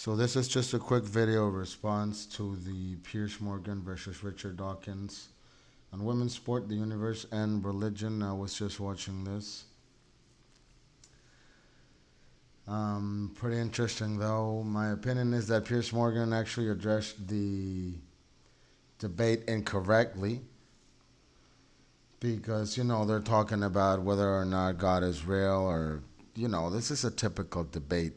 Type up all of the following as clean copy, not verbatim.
So this is just a quick video response to the Piers Morgan versus Richard Dawkins on women's sport, the universe, and religion. I was just watching this. Pretty interesting though. My opinion is that Piers Morgan actually addressed the debate incorrectly because, they're talking about whether or not God is real or, this is a typical debate.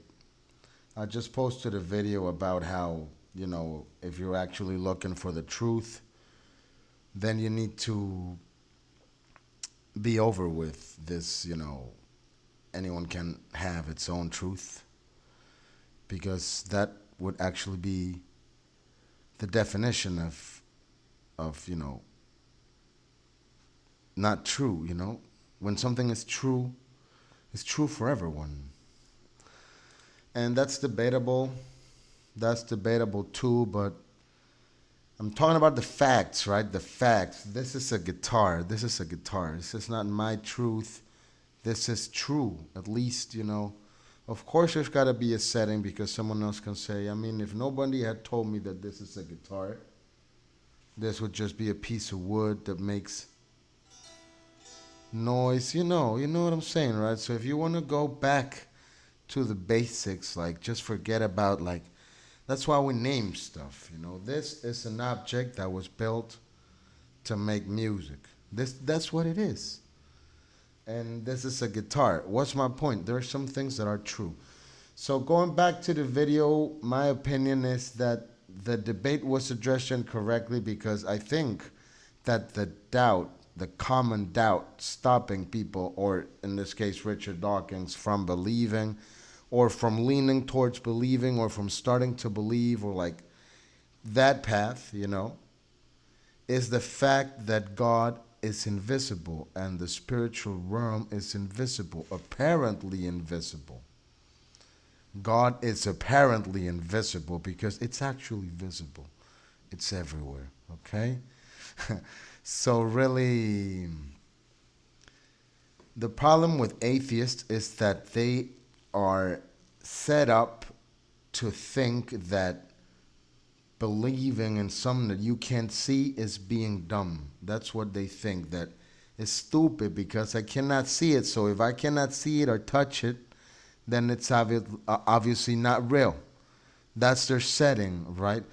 I just posted a video about how, if you're actually looking for the truth, then you need to be over with this, anyone can have its own truth because that would actually be the definition of not true. When something is true, it's true for everyone. And that's debatable. That's debatable too, but I'm talking about the facts, right? The facts. This is a guitar. This is a guitar. This is not my truth. This is true. At least, Of course, there's got to be a setting because someone else can say, I mean, if nobody had told me that this is a guitar, this would just be a piece of wood that makes noise. You know what I'm saying, right? So if you want to go back to the basics, like just forget about like that's why we name stuff. This is an object that was built to make music. That's what it is. And this is a guitar. What's my point? There are some things that are true. So going back to the video, my opinion is that the debate was addressed incorrectly because I think that the common doubt stopping people, or in this case Richard Dawkins, from believing or from leaning towards believing or from starting to believe or like that path, is the fact that God is invisible and the spiritual realm is invisible, apparently invisible. God is apparently invisible because it's actually visible. It's everywhere, okay? So really, the problem with atheists is that they are set up to think that believing in something that you can't see is being dumb. That's what they think, that it's stupid because I cannot see it. So if I cannot see it or touch it, then it's obviously not real. That's their setting, right?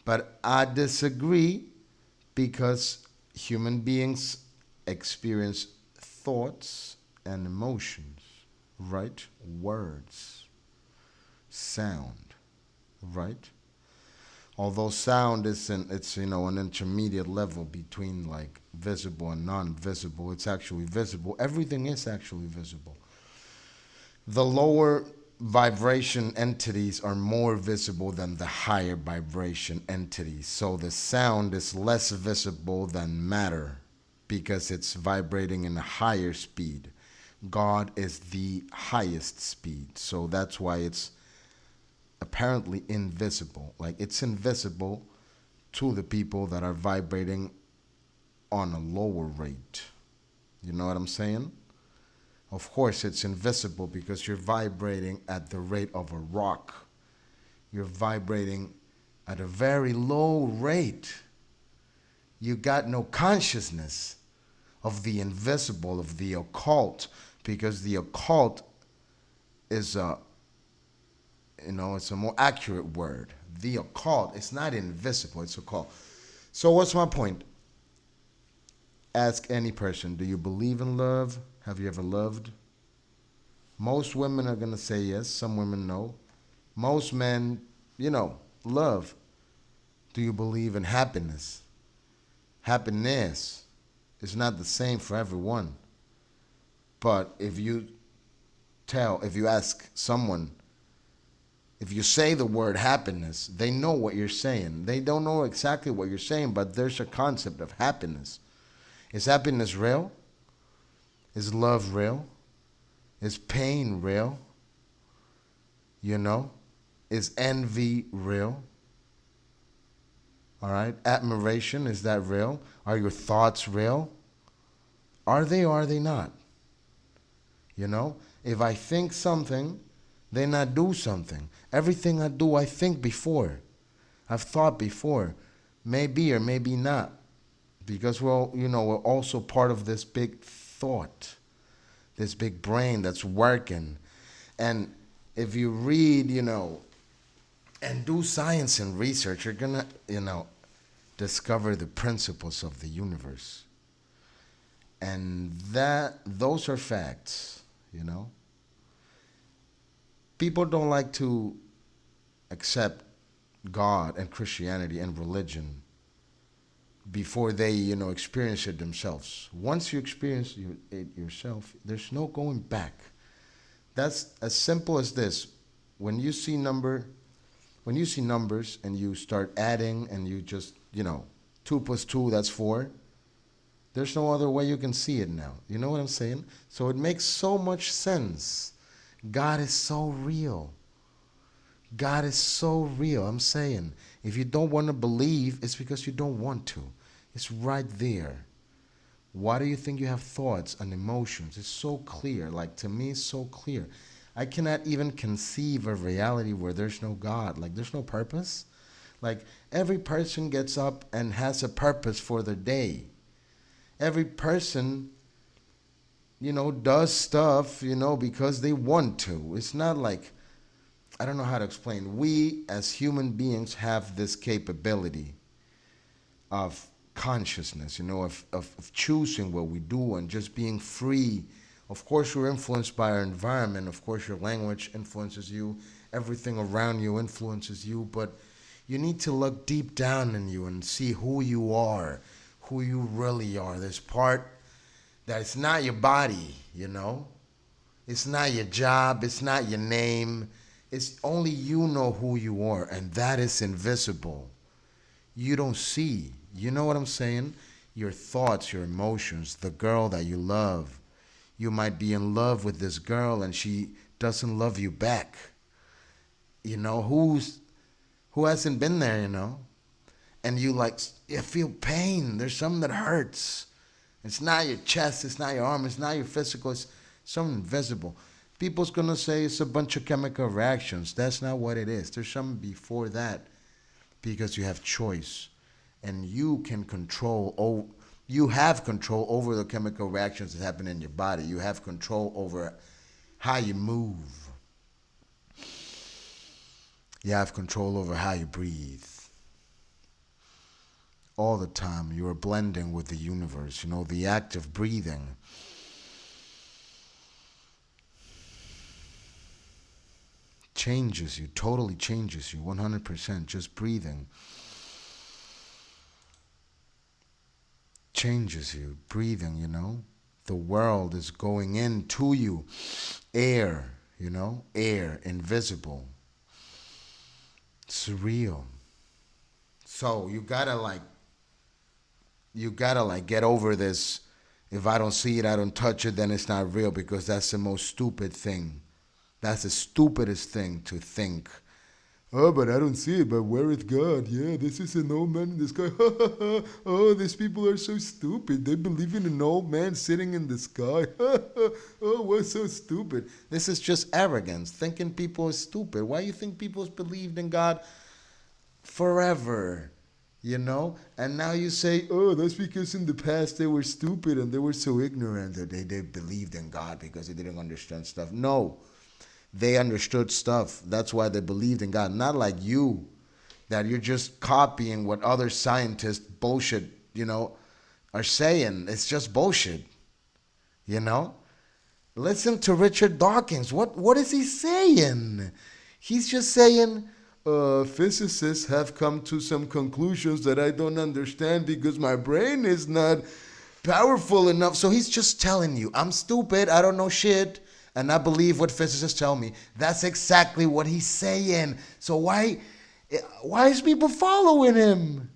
But I disagree because human beings experience thoughts and emotions, right? Words, sound, right? Although sound it's an intermediate level between like visible and non-visible. It's actually visible. Everything is actually visible. The lower vibration entities are more visible than the higher vibration entities. So the sound is less visible than matter because it's vibrating in a higher speed. God is the highest speed. So that's why it's apparently invisible. Like it's invisible to the people that are vibrating on a lower rate. You know what I'm saying? Of course, it's invisible because you're vibrating at the rate of a rock. You're vibrating at a very low rate. You got no consciousness of the invisible, of the occult, because the occult is it's a more accurate word. The occult, it's not invisible, it's occult. So what's my point? Ask any person, do you believe in love? Have you ever loved? Most women are going to say yes. Some women no. Most men, love. Do you believe in happiness? Happiness is not the same for everyone. But if you ask someone, if you say the word happiness, they know what you're saying. They don't know exactly what you're saying, but there's a concept of happiness. Is happiness real? Is love real? Is pain real? Is envy real? All right. Admiration, is that real? Are your thoughts real? Are they or are they not? If I think something, Then I do something. Everything I do, I think before. I've thought before. Maybe or maybe not. Because we're also part of this big thought, this big brain that's working. And if you read, and do science and research, you're gonna, discover the principles of the universe. And those are facts. People don't like to accept God and Christianity and religion before they, experience it themselves. Once you experience it yourself, there's no going back. That's as simple as this. When you see numbers and you start adding and you just, 2 plus 2, that's 4. There's no other way you can see it now. You know what I'm saying? So it makes so much sense. God is so real. God is so real. I'm saying, if you don't want to believe, it's because you don't want to. It's right there. Why do you think you have thoughts and emotions? It's so clear. Like, to me, it's so clear. I cannot even conceive a reality where there's no God. Like, there's no purpose. Like, every person gets up and has a purpose for their day. Every person, does stuff, because they want to. It's not like, I don't know how to explain. We, as human beings, have this capability of consciousness, of choosing what we do and just being free. Of course, you're influenced by our environment. Of course, your language influences you. Everything around you influences you. But you need to look deep down in you and see who you are, who you really are. This part that it's not your body, It's not your job. It's not your name. It's only you know who you are, and that is invisible. You don't see. You know what I'm saying? Your thoughts, your emotions, the girl that you love. You might be in love with this girl and she doesn't love you back. Who hasn't been there, And you feel pain. There's something that hurts. It's not your chest, it's not your arm, it's not your physical, it's something invisible. People's going to say it's a bunch of chemical reactions. That's not what it is. There's something before that, because you have choice. And you have control over the chemical reactions that happen in your body. You have control over how you move. You have control over how you breathe. All the time, you are blending with the universe. The act of breathing. Changes you, totally changes you, 100%. Just breathing changes you. Breathing, the world is going into you. Air, air, invisible, surreal. So you gotta get over this. If I don't see it, I don't touch it, then it's not real, because that's the most stupid thing. That's the stupidest thing to think. Oh, but I don't see it, but where is God? Yeah, this is an old man in the sky. Oh, these people are so stupid. They believe in an old man sitting in the sky. Oh, what's so stupid? This is just arrogance, thinking people are stupid. Why do you think people believed in God forever? And now you say, oh, that's because in the past they were stupid and they were so ignorant that they believed in God because they didn't understand stuff. No. They understood stuff. That's why they believed in God. Not like you, that you're just copying what other scientists bullshit, are saying. It's just bullshit, Listen to Richard Dawkins. What is he saying? He's just saying, physicists have come to some conclusions that I don't understand because my brain is not powerful enough. So he's just telling you, I'm stupid, I don't know shit, and I believe what physicists tell me. That's exactly what he's saying. So why is people following him?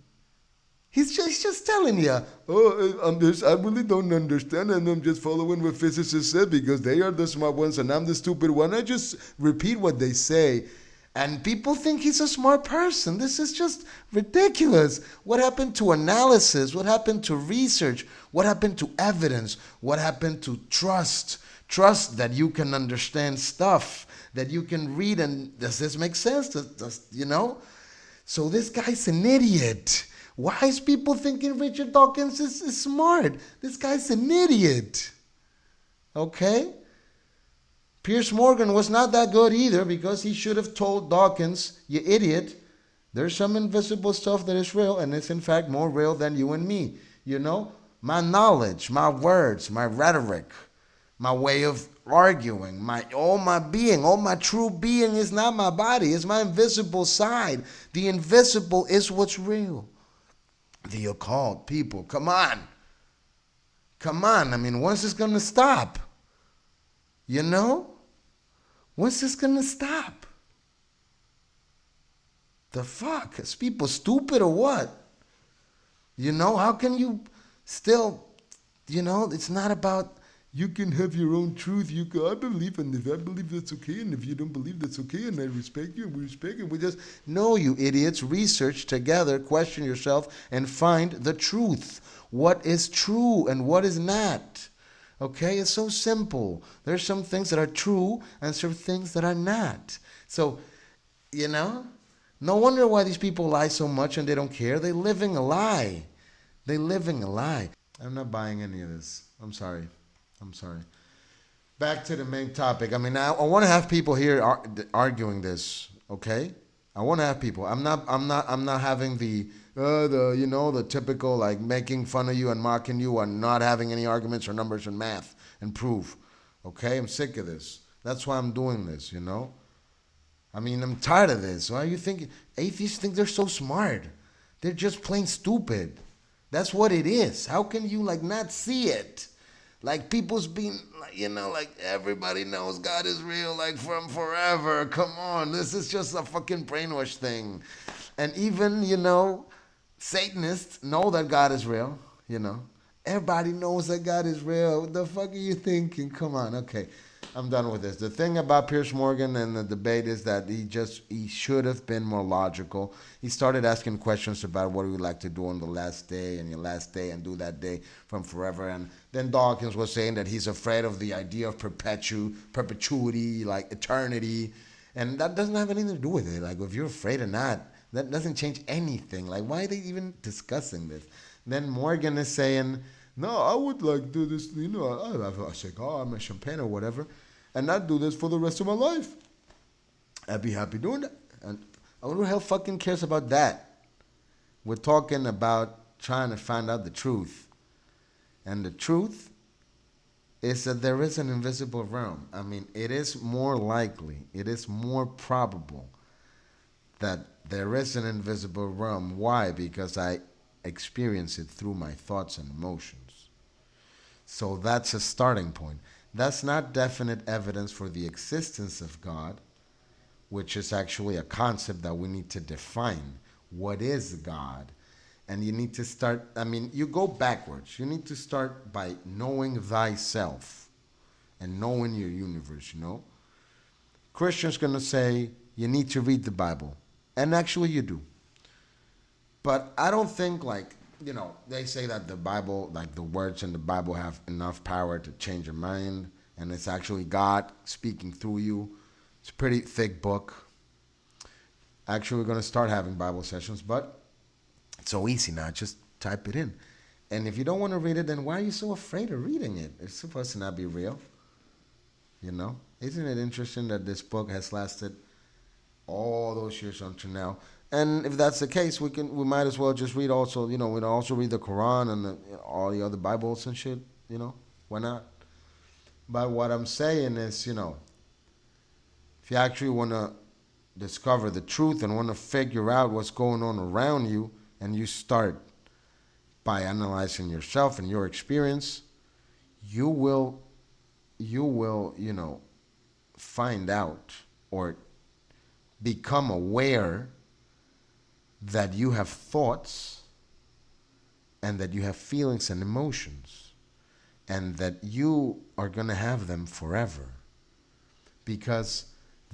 He's just telling you, I really don't understand, and I'm just following what physicists said because they are the smart ones and I'm the stupid one. I just repeat what they say. And people think he's a smart person. This is just ridiculous. What happened to analysis? What happened to research? What happened to evidence? What happened to trust? Trust that you can understand stuff, that you can read, and does this make sense? So this guy's an idiot. Why is people thinking Richard Dawkins is smart? This guy's an idiot. Okay? Piers Morgan was not that good either, because he should have told Dawkins, you idiot, there's some invisible stuff that is real, and it's in fact more real than you and me. My knowledge, my words, my rhetoric, my way of arguing, all my being, all my true being is not my body, it's my invisible side. The invisible is what's real. The occult, people, come on. I mean, when's this gonna stop? When's this gonna stop? The fuck? Is people stupid or what? How can you still, it's not about you can have your own truth. I believe in this. I believe that's okay. And if you don't believe that's okay, and I respect you, and we respect you, we just, no, you idiots, research together, question yourself, and find the truth. What is true and what is not? Okay, it's so simple. There's some things that are true and some things that are not. So, no wonder why these people lie so much and they don't care. They're living a lie. I'm not buying any of this. I'm sorry. Back to the main topic. I mean, I want to have people here arguing this. Okay, I want to have people. I'm not having the typical like making fun of you and mocking you and not having any arguments or numbers and math and proof. Okay, I'm sick of this. That's why I'm doing this. I mean, I'm tired of this. Why are you thinking atheists think they're so smart? They're just plain stupid. That's what it is. How can you not see it? Like people's being, like everybody knows God is real, like from forever. Come on, this is just a fucking brainwash thing. And even, Satanists know that God is real, Everybody knows that God is real. What the fuck are you thinking? Come on, okay. I'm done with this. The thing about Piers Morgan and the debate is that he should have been more logical. He started asking questions about what he would like to do on the last day and your last day and do that day from forever. And then Dawkins was saying that he's afraid of the idea of perpetuity, like eternity. And that doesn't have anything to do with it. Like if you're afraid or not, that doesn't change anything. Like why are they even discussing this? Then Morgan is saying, no, I would like do this, I have a cigar, I'm a champagne or whatever, and not do this for the rest of my life. I'd be happy doing that. And who the hell fucking cares about that? We're talking about trying to find out the truth. And the truth is that there is an invisible realm. I mean, it is more likely, it is more probable that there is an invisible realm. Why? Because I experience it through my thoughts and emotions. So that's a starting point. That's not definite evidence for the existence of God, which is actually a concept that we need to define. What is God? And you need to start, you go backwards. You need to start by knowing thyself and knowing your universe, Christians going to say you need to read the Bible. And actually you do. But I don't think they say that the Bible, the words in the Bible have enough power to change your mind, and it's actually God speaking through you. It's a pretty thick book. Actually, we're going to start having Bible sessions, but it's so easy now. Just type it in. And if you don't want to read it, then why are you so afraid of reading it? It's supposed to not be real. Isn't it interesting that this book has lasted all those years until now? And if that's the case, we might as well just read also, we'd also read the Quran and all the other Bibles and shit, why not? But what I'm saying is, if you actually want to discover the truth and want to figure out what's going on around you, and you start by analyzing yourself and your experience, you will, find out or become aware that you have thoughts and that you have feelings and emotions and that you are going to have them forever, because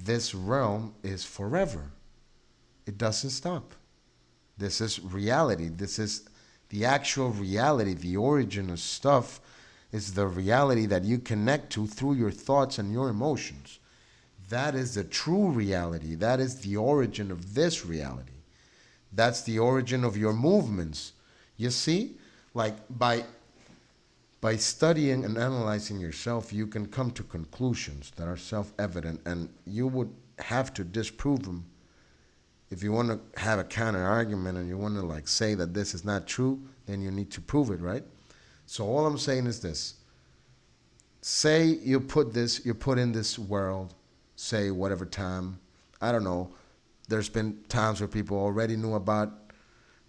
this realm is forever. It doesn't stop. This is reality. This is the actual reality, the origin of stuff. It's the reality that you connect to through your thoughts and your emotions. That is the true reality. That is the origin of this reality. That's the origin of your movements. You see? Like by studying and analyzing yourself, you can come to conclusions that are self-evident, and you would have to disprove them. If you want to have a counter argument and you want to like say that this is not true, then you need to prove it, right? So all I'm saying is this. Say you put in this world, say whatever time, I don't know. There's been times where people already knew about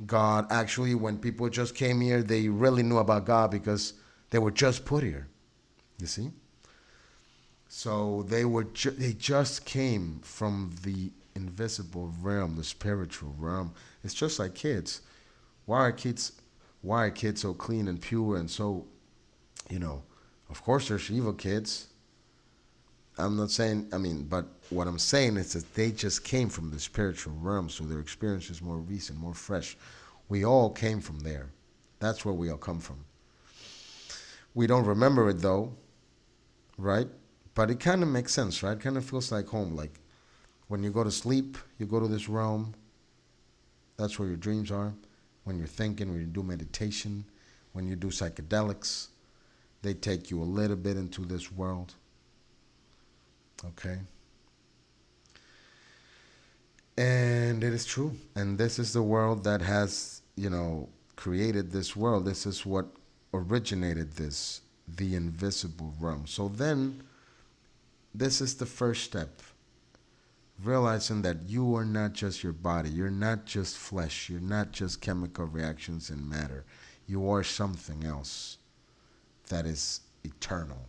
God. Actually, when people just came here, they really knew about God because they were just put here. You see? So they just came from the invisible realm, the spiritual realm. It's just like kids. Why are kids why are kids so clean and pure and so, you know, of course there's evil kids. I'm not saying, but what I'm saying is that they just came from the spiritual realm, so their experience is more recent, more fresh. We all came from there. That's where we all come from. We don't remember it though, right? But it kind of makes sense, right? It kind of feels like home. Like when you go to sleep, you go to this realm. That's where your dreams are. When you're thinking, when you do meditation, when you do psychedelics, they take you a little bit into this world. Okay? And it is true. And this is the world that has, created this world. This is what originated this, the invisible realm. So then, this is the first step. Realizing that you are not just your body. You're not just flesh. You're not just chemical reactions and matter. You are something else that is eternal.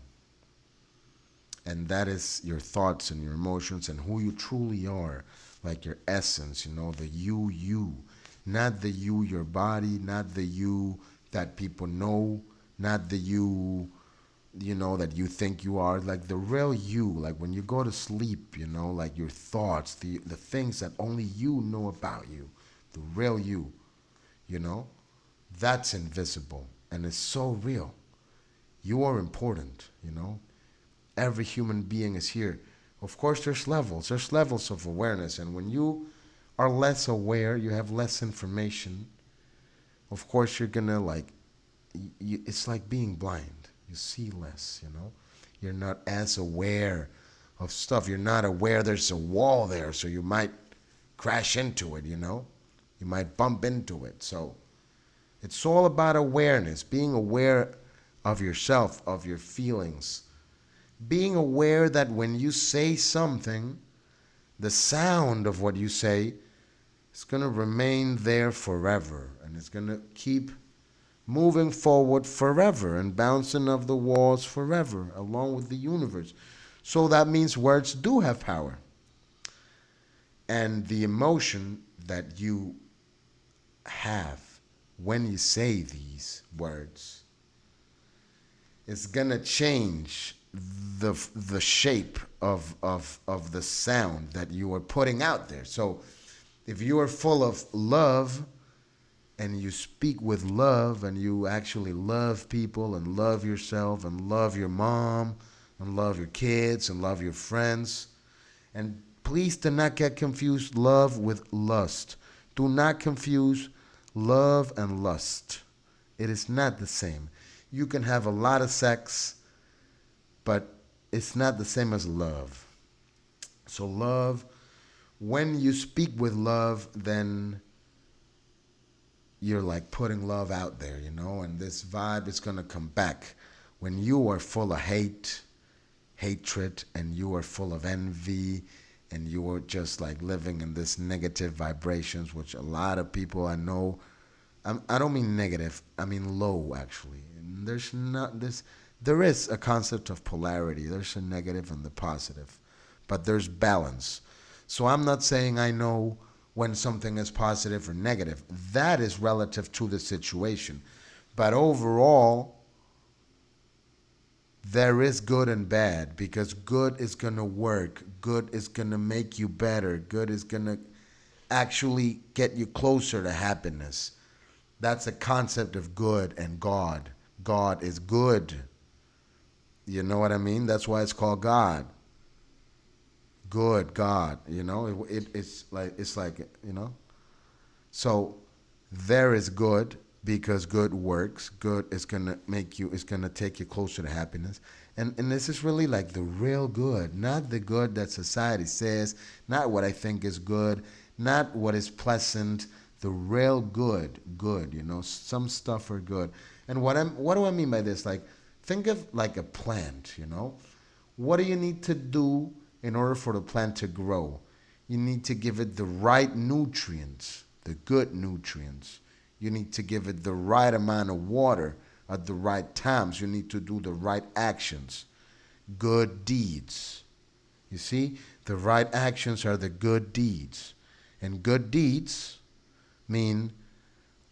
And that is your thoughts and your emotions and who you truly are. Like your essence, the you. Not the you, your body, not the you that people know, not the you, that you think you are. Like the real you, like when you go to sleep, like your thoughts, the things that only you know about you, the real you know, that's invisible and it's so real. You are important, Every human being is here. Of course, there's levels. There's levels of awareness. And when you are less aware, you have less information. Of course, you're going to it's like being blind. You see less, You're not as aware of stuff. You're not aware there's a wall there, so you might crash into it, You might bump into it. So it's all about awareness, being aware of yourself, of your feelings. Being aware that when you say something, the sound of what you say is going to remain there forever. And it's going to keep moving forward forever and bouncing off the walls forever, along with the universe. So that means words do have power. And the emotion that you have when you say these words is going to change the shape of the sound that you are putting out there. So if you are full of love and you speak with love and you actually love people and love yourself and love your mom and love your kids and love your friends, and please do not get confused love with lust. Do not confuse love and lust. It is not the same. You can have a lot of sex, but it's not the same as love. So love, when you speak with love, then you're like putting love out there, and this vibe is going to come back. When you are full of hatred, and you are full of envy, and you are just like living in this negative vibrations, which a lot of people I know, I don't mean negative, I mean low actually. And there is a concept of polarity. There's a negative and the positive, but there's balance. So I'm not saying I know when something is positive or negative. That is relative to the situation. But overall, there is good and bad, because good is going to work. Good is going to make you better. Good is going to actually get you closer to happiness. That's a concept of good and God. God is good. You know what I mean? That's why it's called God. Good God. It's like you know. So there is good because good works. Good is gonna make you. It's gonna take you closer to happiness. And this is really like the real good, not the good that society says, not what I think is good, not what is pleasant. The real good, good. Some stuff are good. And what do I mean by this? Like, think of like a plant. What do you need to do in order for the plant to grow? You need to give it the right nutrients, the good nutrients. You need to give it the right amount of water at the right times. You need to do the right actions, good deeds. You see, the right actions are the good deeds. And good deeds mean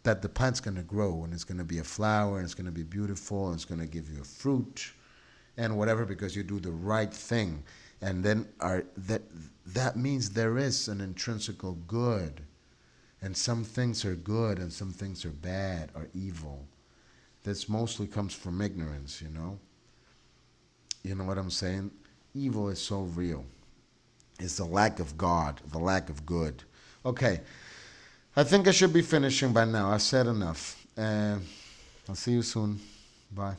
that the plant's going to grow and it's going to be a flower and it's going to be beautiful and it's going to give you a fruit and whatever because you do the right thing. And then that means there is an intrinsical good. And some things are good and some things are bad or evil. This mostly comes from ignorance. You know what I'm saying? Evil is so real. It's the lack of God, the lack of good. Okay, I think I should be finishing by now. I've said enough. I'll see you soon. Bye.